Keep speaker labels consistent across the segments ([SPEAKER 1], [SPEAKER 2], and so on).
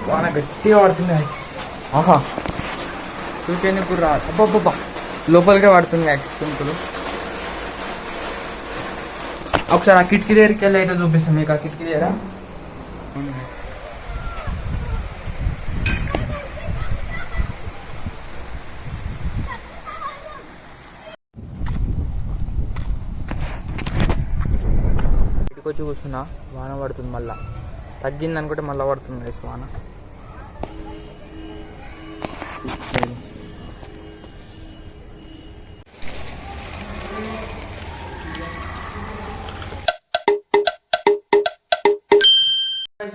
[SPEAKER 1] వాన గట్టిగా పడుతుంది. ఆహా చూసాను ఇప్పుడు రా అబ్బబ్బబ్బా లోపలికే పడుతుంది గాయస్ సింపుల్. ఒకసారి ఆ కిటికీ దగ్గరికి వెళ్ళి అయితే చూపిస్తాను మీకు. ఆ కిటికీ దగ్గర వచ్చి కూర్చున్నా. వాన పడుతుంది, మళ్ళా తగ్గింది అనుకుంటే మళ్ళీ పడుతుంది గైస్ వాన.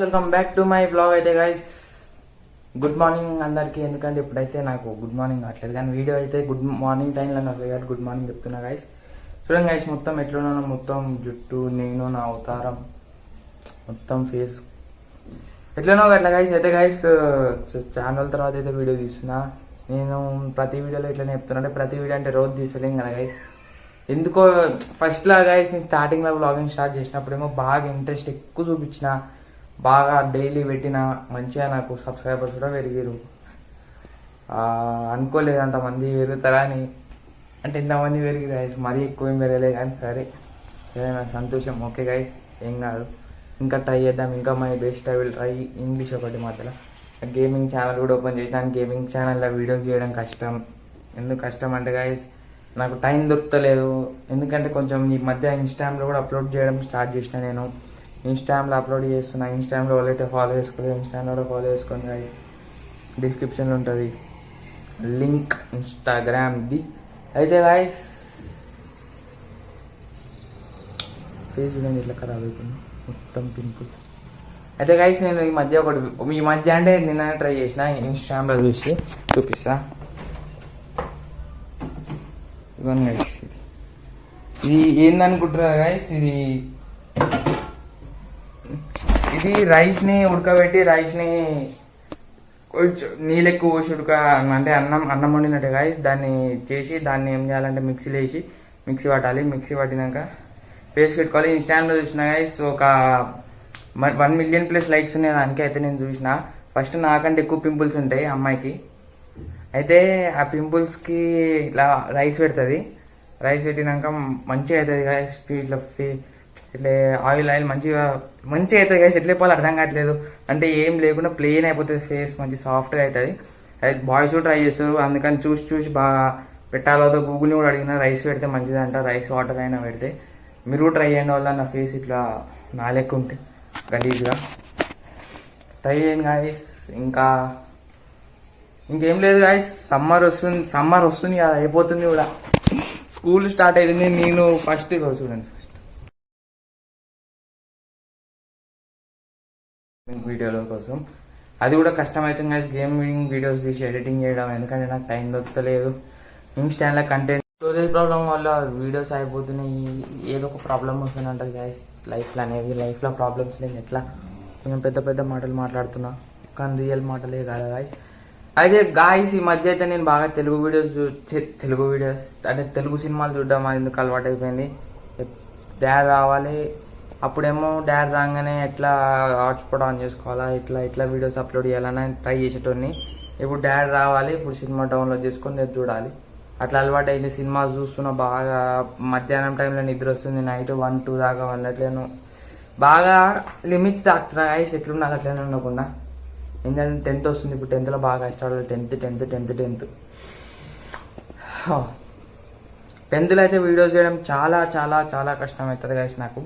[SPEAKER 1] Welcome back to my blog. అయితే గైస్ గుడ్ మార్నింగ్ అందరికీ. ఎందుకంటే ఇప్పుడైతే నాకు గుడ్ మార్నింగ్ కావట్లేదు, కానీ వీడియో అయితే గుడ్ మార్నింగ్ టైంలో వస్తుంది కాబట్టి గుడ్ మార్నింగ్ చెప్తున్నా గైస్. చూడండి గైస్ మొత్తం ఎట్లున్నాను, మొత్తం జుట్టు, నేను నా అవతారం, మొత్తం ఫేస్ ఎట్లనో అట్లా గైస్. అయితే గైస్ ఛానల్ తర్వాత అయితే వీడియో తీస్తున్నా. నేను ప్రతి వీడియోలో ఇట్లనే చెప్తున్నా, అంటే ప్రతి వీడియో అంటే రోజు తీసలేం కదా గైస్. ఎందుకో ఫస్ట్ లా గైస్ నేను స్టార్టింగ్లో వ్లాగింగ్ స్టార్ట్ చేసినప్పుడేమో బాగా ఇంట్రెస్ట్ ఎక్కువ చూపించిన, బాగా డైలీ పెట్టిన, మంచిగా నాకు సబ్స్క్రైబర్స్ కూడా పెరిగారు. అనుకోలేదు అంతమంది పెరుగుతారా అని. అంటే ఇంతమంది పెరిగి గైస్ మరీ ఎక్కువ ఏం పెరగలేదు, కానీ సరే నాకు సంతోషం. ఓకే గైస్ ఏం కాదు, ఇంకా ట్రై చేద్దాం. ఇంకా my best I will try. English ఒకటి మధ్యలో గేమింగ్ ఛానల్ కూడా ఓపెన్ చేసినాను. గేమింగ్ ఛానల్లో వీడియోస్ చేయడం కష్టం. ఎందుకు కష్టం అంటే గైస్ నాకు టైం దొరుకుతలేదు. ఎందుకంటే కొంచెం ఈ మధ్య ఇన్స్టాగ్రామ్లో కూడా అప్లోడ్ చేయడం స్టార్ట్ చేసిన. నేను ఇన్స్టాగ్రామ్లో అప్లోడ్ చేస్తున్నా. ఇన్స్టాగ్రామ్లో వాళ్ళైతే ఫాలో చేసుకోలేదు, ఇన్స్టాగ్రామ్లో కూడా ఫాలో చేసుకొని గైస్ డిస్క్రిప్షన్లో ఉంటుంది లింక్ ఇన్స్టాగ్రామ్ది. అయితే గాయస్ ఫేస్ చూడండి ఇట్లా ఖరాబ్ అవుతుంది, మొత్తం పింపుల్. అయితే గాయస్ నేను ఈ మధ్య అంటే నిన్న ట్రై చేసిన, ఇన్స్టాగ్రామ్లో చూసి చూపిస్తా. ఇవన్నీ గైస్ ఇది ఏందనుకుంటున్నారు గాయస్, ఇది రైస్ని ఉడకబెట్టి రైస్ని కొంచెం నీళ్ళు ఎక్కువ పోసి అంటే అన్నం వండినట్టు గాయస్. దాన్ని చేసి దాన్ని ఏం చేయాలంటే మిక్సీలో వేసి మిక్సీ పట్టాలి. మిక్సీ పట్టినాక పేస్ట్ పెట్టుకోవాలి. ఇన్స్టాగ్రామ్లో చూసిన గాయస్ ఒక 1 million+ లైక్స్ ఉన్నాయి దానికి. అయితే నేను చూసిన ఫస్ట్ నాకంటే ఎక్కువ పింపుల్స్ ఉంటాయి అమ్మాయికి. అయితే ఆ పింపుల్స్కి ఇట్లా రైస్ పెడుతుంది. రైస్ పెట్టినాక మంచిగా అవుతుంది గాయస్. ఇట్లా ఆయిల్ మంచిగా అవుతుంది గైస్. ఎట్లా చెప్పాలో అర్థం కావట్లేదు. అంటే ఏం లేకుండా ప్లెయిన్ అయిపోతుంది ఫేస్, మంచి సాఫ్ట్గా అవుతుంది. అయితే బాయ్స్ కూడా ట్రై చేస్తారు, అందుకని చూసి బాగా పెట్టాలో గూగుల్ని కూడా అడిగిన. రైస్ పెడితే మంచిదంట, రైస్ వాటర్ అయినా పెడితే. మీరు కూడా ట్రై చేయడం వల్ల నా ఫేస్ ఇట్లా నా లెక్క ఉంటే గలీజ్గా ట్రై చేయండి గాయస్. ఇంకేం లేదు గాయస్, సమ్మర్ వస్తుంది కదా, అయిపోతుంది కూడా. స్కూల్ స్టార్ట్ అవుతుంది. నేను ఫస్ట్ చూడండి వీడియోల కోసం అది కూడా కష్టమవుతుంది గైస్, గేమింగ్ వీడియోస్ తీసి ఎడిటింగ్ చేయడం. ఎందుకంటే నాకు టైం దొరకలేదు. ఇన్స్టాగ్రామ్లో కంటెంట్ స్టోరేజ్ ప్రాబ్లం వల్ల వీడియోస్ అయిపోతున్నాయి. ఏదో ఒక ప్రాబ్లం వస్తూనే ఉంటుంది గైస్ లైఫ్లో అనేది. లైఫ్లో ప్రాబ్లమ్స్ లేని ఎట్లా, నేను పెద్ద మాటలు మాట్లాడుతున్నా, కానీ రియల్ మాటలే కాదు గాయస్. అయితే గాయస్ ఈ మధ్య అయితే నేను బాగా తెలుగు వీడియోస్ అంటే తెలుగు సినిమాలు చూడడం ఎందుకు అలవాటు అయిపోయింది. డాడ్ రావాలి, అప్పుడేమో డాడ్ రాగానే ఎట్లా హాట్స్పాట్ ఆన్ చేసుకోవాలా, ఇట్లా వీడియోస్ అప్లోడ్ చేయాలని ట్రై చేసేటోని. ఇప్పుడు డాడ్ రావాలి, ఇప్పుడు సినిమా డౌన్లోడ్ చేసుకొని నేను చూడాలి. అట్లా అలవాటు అయింది. సినిమా చూస్తున్నా బాగా. మధ్యాహ్నం టైంలో నిద్ర వస్తుంది, నైట్ 1-2 దాకా వెళ్ళట్లేను. బాగా లిమిట్స్ దాటుతున్నా గైస్. ఎట్లున్నా అట్లనే ఉండకుండా. ఎందుకంటే 10th వస్తుంది, ఇప్పుడు 10thలో బాగా కష్టపడాలి. 10thలో అయితే వీడియోస్ చేయడం చాలా చాలా చాలా కష్టం అవుతుంది గైస్ నాకు.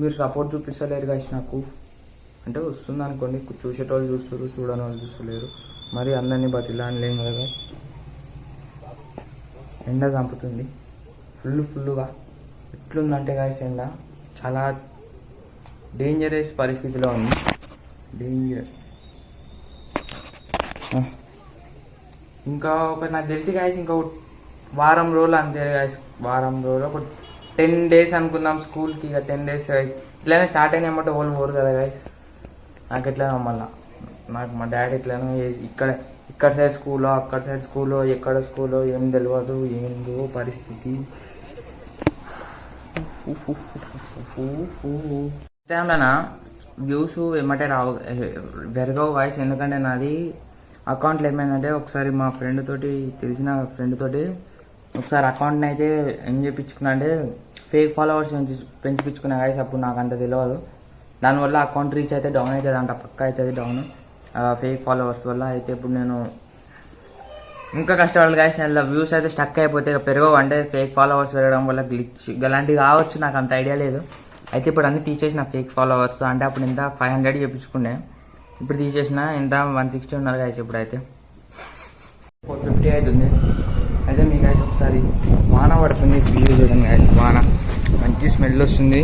[SPEAKER 1] మీరు సపోర్ట్ చూపిస్తలేరు గైస్ నాకు. అంటే వస్తుంది అనుకోండి, చూసేటోళ్ళు చూస్తారు, చూడని వాళ్ళు చూస్తలేరు. మరి అందరినీ బతిలా అనలేము కదా గైస్. ఎండ చంపుతుంది ఫుల్గా. ఎట్లుందంటే గైస్ ఎండ చాలా డేంజరస్ పరిస్థితిలో ఉంది. ఇంకా నాకు తెలిసి గైస్ ఇంకా వారం రోజులు అంతే గైస్. వారం రోజులు ఒక 10 days అనుకుందాం స్కూల్కి. ఇక 10 days ఇట్లనే స్టార్ట్ అయిన అన్నమాట. వాళ్ళు పోరు కదా గైస్. నాకు ఎట్లనో మళ్ళీ నాకు మా డాడీ ఎట్లనో ఇక్కడ సైడ్ స్కూలో, అక్కడ సైడ్ స్కూలో, ఎక్కడ స్కూలో ఏం తెలియదు, ఏందో పరిస్థితి. టైంలోనా వ్యూస్ ఏమంటే రావు, పెరగవు గాయస్. ఎందుకంటే నాది అకౌంట్లో ఏమైందంటే ఒకసారి మా ఫ్రెండ్ తోటి, తెలిసిన ఫ్రెండ్ తోటి ఒకసారి అకౌంట్ని అయితే ఏం చేయించుకున్నా అంటే ఫేక్ ఫాలోవర్స్ పెంచిపించుకున్నా గాయస్. అప్పుడు నాకు అంత తెలియదు. దానివల్ల అకౌంట్ రీచ్ అయితే డౌన్ అవుతుంది అంట, పక్క అవుతుంది డౌన్ ఫేక్ ఫాలోవర్స్ వల్ల. అయితే ఇప్పుడు నేను ఇంకా కష్టపడాలి గాయస్. అందులో వ్యూస్ అయితే స్టక్ అయిపోతే పెరగవు, అంటే ఫేక్ ఫాలోవర్స్ పెరగడం వల్ల గ్లిచ్ అలాంటివి కావచ్చు, నాకు అంత ఐడియా లేదు. అయితే ఇప్పుడు అన్ని తీసేసిన ఫేక్ ఫాలోవర్స్. అంటే అప్పుడు ఇంత 500 చేయించుకునే, ఇప్పుడు తీసేసిన ఇంత 160 ఉన్నారు గాయస్. ఇప్పుడు అయితే 450 అవుతుంది. అయితే మీకైతే ఒకసారి వాన పడుతుంది, వీడియో చూడండి గాయస్. వాన మంచి స్మెల్ వస్తుంది,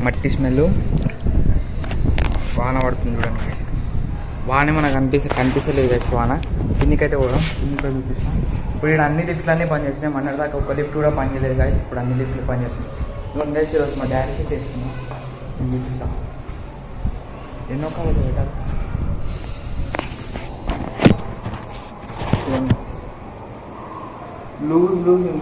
[SPEAKER 1] మట్టి స్మెల్. వాన పడుతుంది చూడండి గాయస్. వాన మనకు కనిపిస్తలేదు గాయస్. వాన కిందికైతే పోదాం, కిందికి చూపిస్తాం. ఇప్పుడు ఇక్కడ అన్ని లిఫ్ట్లు అన్నీ పని చేసినాయి. మొన్నటి దాకా ఒక లిఫ్ట్ కూడా పని చేయలేదు గాయస్. ఇప్పుడు అన్ని లిఫ్ట్లు పని చేస్తున్నాయి. ఇవన్నీ గైస్ ఈరోజు మా డాడీ షీట్ వేసుకున్నాం, నేను చూపిస్తాం. ఎన్నో కావాలి పెట్టాలి. లూజ్ ఉంది.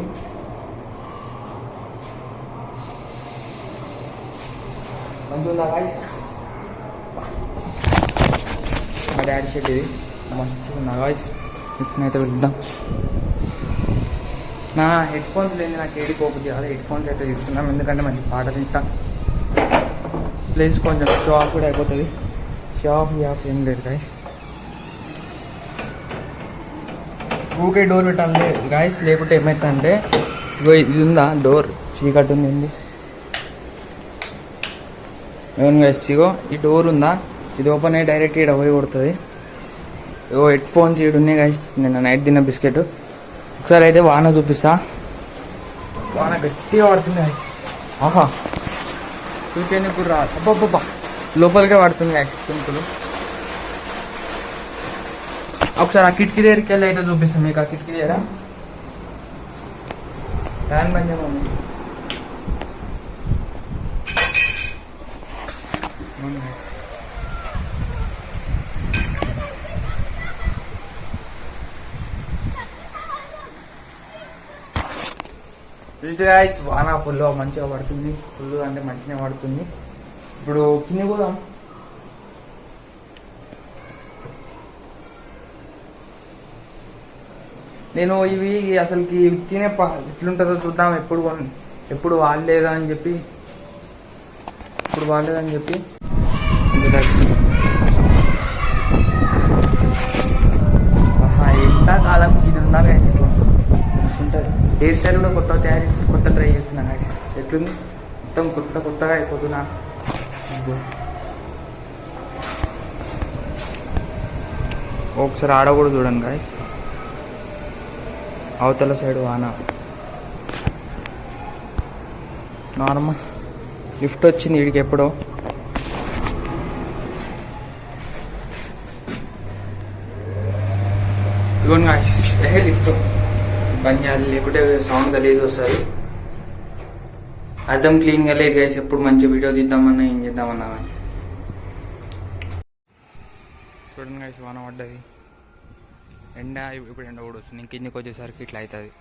[SPEAKER 1] మంచిగా ఉందా గాయస్? మా డాడీ షీట్ ఇది మంచిగా ఉందా గాయస్? లిఫ్ట్ని అయితే వెళ్దాం. నా హెడ్ ఫోన్స్ లేదు, నాకు ఏడిపోతుంది కదా. హెడ్ ఫోన్స్ అయితే తీసుకున్నాం, ఎందుకంటే మంచి పాట తింటా. ప్లేస్ కొంచెం షో ఆఫ్ కూడా అయిపోతుంది. షో ఆఫ్ ఏం లేదు గాయస్. ఊకే డోర్ పెట్టాలి గాయస్, లేకపోతే ఏమవుతుందంటే ఇగో ఇది ఉందా డోర్, చీకటి ఉంది. ఏమన్నా గాయస్, ఇగో ఈ డోర్ ఉందా, ఇది ఓపెన్ అయ్యి డైరెక్ట్ ఇక్కడ పోయి కొడుతుంది. ఇగో హెడ్ ఫోన్స్ ఇక్కడ ఉన్నాయి గాయస్. నేను నైట్ తిన్న బిస్కెట్. ఒకసారి అయితే వాన చూపిస్తా. వాన గట్టిగా పడుతుంది. ఆహా చూపించండి ఇప్పుడు రా. అబ్బబ్బబ్బా లోపలికే పడుతుంది గాయస్ సింపుల్. ఒకసారి ఆ కిటికీ దగ్గరికి వెళ్ళి అయితే చూపిస్తాం మీకు. ఆ కిటికీ దగ్గర ఫ్యాన్ బంద్ చేయమని. గాయస్ వాన ఫుల్ మంచిగా పడుతుంది. ఫుల్ అంటే మంచిగా పడుతుంది. ఇప్పుడు కింద పోదాం. నేను ఇవి అసలుకి తినే ఎట్లుంటుందో చూద్దాం. ఎప్పుడు వాడలేదా అని చెప్పి ఎండాకాలం ఇది ఉండాలి గాయస్. ఇట్లా ఉంటుంది. హెయిర్ స్టైల్ కూడా కొత్త ట్రై చేస్తున్నా గాయస్. ఎట్లుంది మొత్తం కొత్తగా అయిపోతున్నా. ఒకసారి ఆడ కూడా చూడండి గాయస్. అవతల సైడ్ వాన నార్మల్. లిఫ్ట్ వచ్చింది వీడికి ఎప్పుడో. ఇదిగోండి గాయస్, లిఫ్ట్ బంద్ చేయాలి, లేకుంటే సౌండ్ గలీజ్ వస్తుంది. అర్థం క్లీన్గా లేదు గాయస్. ఎప్పుడు మంచి వీడియో తీద్దామన్నా ఏం చేద్దామన్నా కానీ. చూడండి గాయస్ వాన పడ్డది. ఇప్పుడు ఎండ కూడా వస్తుంది. కిందికి వచ్చేసరికి ఇట్లా అవుతుంది.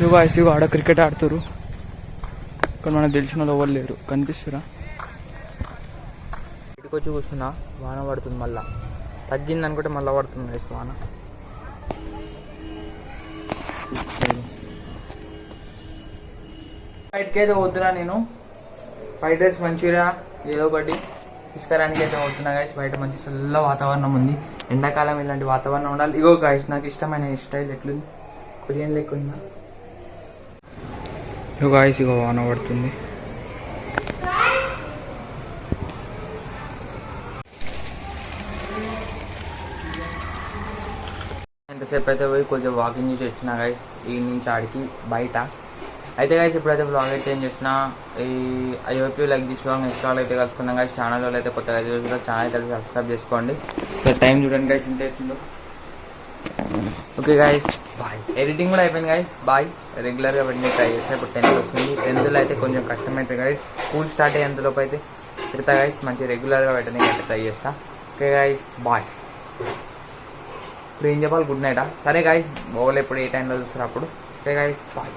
[SPEAKER 1] ఇగో ఆడ క్రికెట్ ఆడుతారు. ఇక్కడ మనకు తెలిసిన వాళ్ళు ఎవరు లేరు. కనిపిస్తురా? ఇటుకు వచ్చి కూర్చున్నా. వాన పడుతుంది. మళ్ళా తగ్గింది అనుకుంటే మళ్ళీ పడుతుంది గైస్ వాన. బయటకి అయితే పోతున్నా నేను. ఫ్రైడ్ రైస్ మంచూరియా ఏదో ఒకటి తీసుకురానికి అయితే పోతున్నా గైస్. బయట మంచి చల్ల వాతావరణం ఉంది. ఎండాకాలం ఇలాంటి వాతావరణం ఉండాలి. ఇగో గైస్ నాకు ఇష్టమైన స్టైల్ ఎట్లుంది, కొరియన్ లేకుండా. ఇగో గైస్ ఇగో వాన పడుతుంది. ఎంతసేపు అయితే పోయి కొంచెం వాకింగ్ చేసి వచ్చిన గైస్ ఈ నుంచి ఆడికి బయట. అయితే గైస్ ఇప్పుడైతే బ్లాగ్ అయితే ఏం చేసిన ఈ ఐఓపీ like this blog next blog అయితే కలుసుకున్నాం గైస్. ఛానల్లో అయితే కొత్తగా చూసుకుంటే ఛానల్ అయితే సబ్స్క్రైబ్ చేసుకోండి. టైం చూడండి గైస్ ఎంత అవుతుందో. Okay guys bye. ఎడిటింగ్ కూడా అయిపోయింది గైస్. బాయ్. రెగ్యులర్గా పెట్టిన ట్రై చేస్తే ఇప్పుడు 10th వస్తుంది. 10th అయితే కొంచెం కష్టమైతే గైస్. స్కూల్ స్టార్ట్ అయ్యేంతలోపు అయితే పెడతా గైస్. మంచి రెగ్యులర్గా పెట్టడానికి అయితే ట్రై చేస్తా. Okay guys bye. ఇప్పుడు ఏం చెప్పాలి, గుడ్ నైటా? సరే గాయస్, బాగోలు ఎప్పుడు ఏ టైంలో చూస్తారు అప్పుడు. సరే గాయస్, బాయ్.